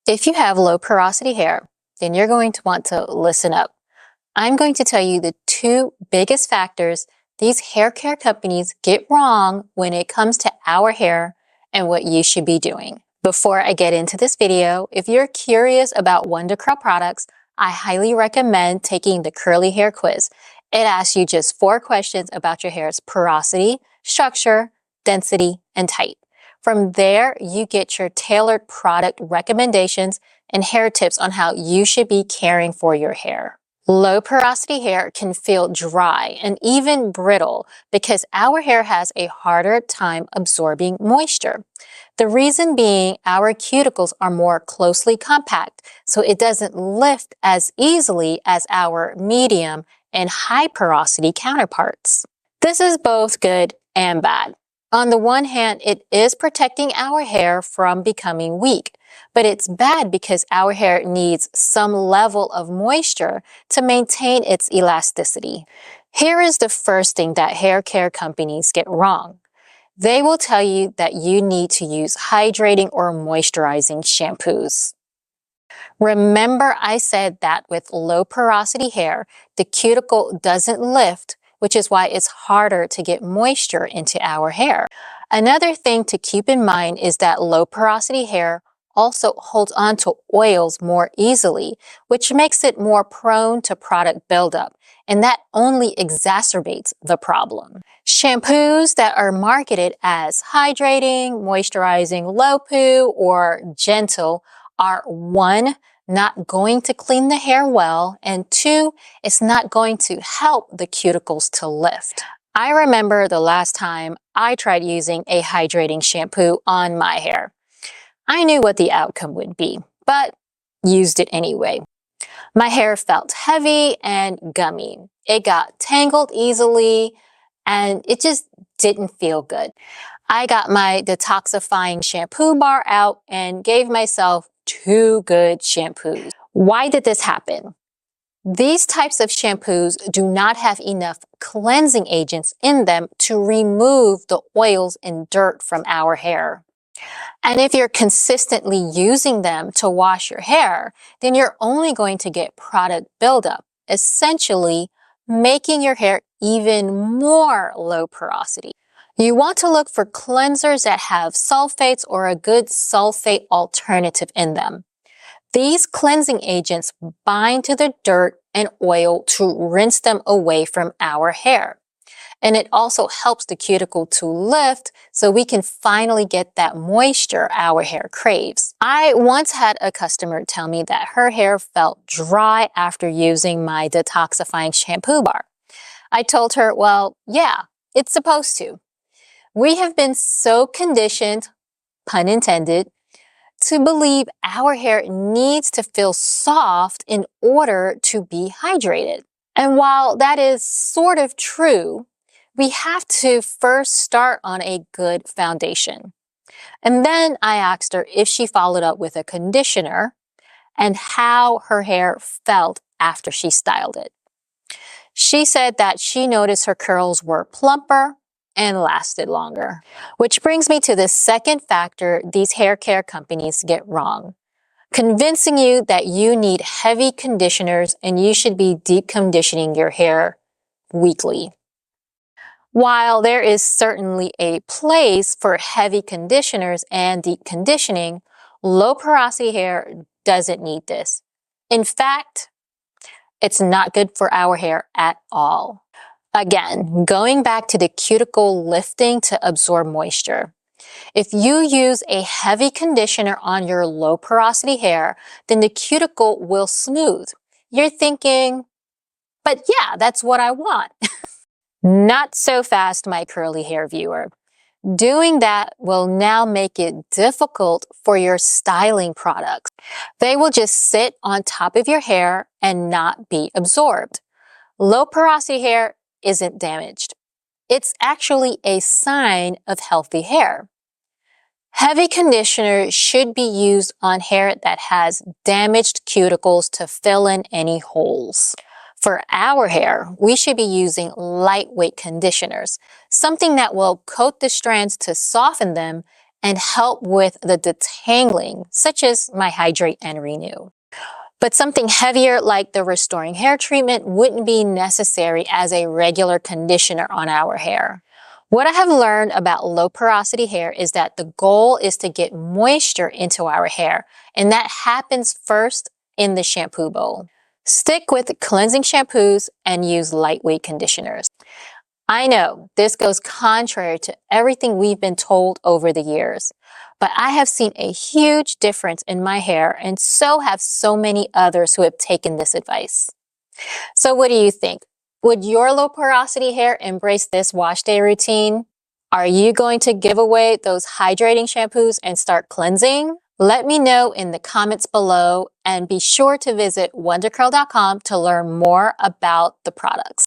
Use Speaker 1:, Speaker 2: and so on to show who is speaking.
Speaker 1: If you have low porosity hair, then you're going to want to listen up. I'm going to tell you the two biggest factors these hair care companies get wrong when it comes to our hair and what you should be doing. Before I get into this video, if you're curious about Wonder Curl products, I highly recommend taking the Curly Hair Quiz. It asks you just 4 questions about your hair's porosity, structure, density, and type. From there, you get your tailored product recommendations and hair tips on how you should be caring for your hair. Low porosity hair can feel dry and even brittle because our hair has a harder time absorbing moisture. The reason being our cuticles are more closely compact, so it doesn't lift as easily as our medium and high porosity counterparts. This is both good and bad. On the one hand, it is protecting our hair from becoming weak, but it's bad because our hair needs some level of moisture to maintain its elasticity. Here is the first thing that hair care companies get wrong. They will tell you that you need to use hydrating or moisturizing shampoos. Remember I said that with low porosity hair, the cuticle doesn't lift, which is why it's harder to get moisture into our hair. Another thing to keep in mind is that low porosity hair also holds on to oils more easily, which makes it more prone to product buildup, and that only exacerbates the problem. Shampoos that are marketed as hydrating, moisturizing, low-poo, or gentle are 1, not going to clean the hair well, and 2, it's not going to help the cuticles to lift. I remember the last time I tried using a hydrating shampoo on my hair. I knew what the outcome would be, but used it anyway. My hair felt heavy and gummy. It got tangled easily, and it just didn't feel good. I got my detoxifying shampoo bar out and gave myself 2 good shampoos. Why did this happen? These types of shampoos do not have enough cleansing agents in them to remove the oils and dirt from our hair. And if you're consistently using them to wash your hair, then you're only going to get product buildup, essentially making your hair even more low porosity. You want to look for cleansers that have sulfates or a good sulfate alternative in them. These cleansing agents bind to the dirt and oil to rinse them away from our hair. And it also helps the cuticle to lift so we can finally get that moisture our hair craves. I once had a customer tell me that her hair felt dry after using my detoxifying shampoo bar. I told her, well, yeah, it's supposed to. We have been so conditioned, pun intended, to believe our hair needs to feel soft in order to be hydrated. And while that is sort of true, we have to first start on a good foundation. And then I asked her if she followed up with a conditioner and how her hair felt after she styled it. She said that she noticed her curls were plumper and lasted longer. Which brings me to the second factor these hair care companies get wrong, convincing you that you need heavy conditioners and you should be deep conditioning your hair weekly. While there is certainly a place for heavy conditioners and deep conditioning, low porosity hair doesn't need this. In fact, it's not good for our hair at all. Again, going back to the cuticle lifting to absorb moisture. If you use a heavy conditioner on your low porosity hair, then the cuticle will smooth. You're thinking, but yeah, that's what I want. Not so fast, my curly hair viewer. Doing that will now make it difficult for your styling products. They will just sit on top of your hair and not be absorbed. Low porosity hair isn't damaged. It's actually a sign of healthy hair. Heavy conditioner should be used on hair that has damaged cuticles to fill in any holes. For our hair, we should be using lightweight conditioners, something that will coat the strands to soften them and help with the detangling, such as my Hydrate and Renew. But something heavier like the Restoring Hair treatment wouldn't be necessary as a regular conditioner on our hair. What I have learned about low porosity hair is that the goal is to get moisture into our hair, and that happens first in the shampoo bowl. Stick with cleansing shampoos and use lightweight conditioners. I know this goes contrary to everything we've been told over the years, but I have seen a huge difference in my hair, and so have so many others who have taken this advice. So what do you think? Would your low porosity hair embrace this wash day routine? Are you going to give away those hydrating shampoos and start cleansing? Let me know in the comments below, and be sure to visit wondercurl.com to learn more about the products.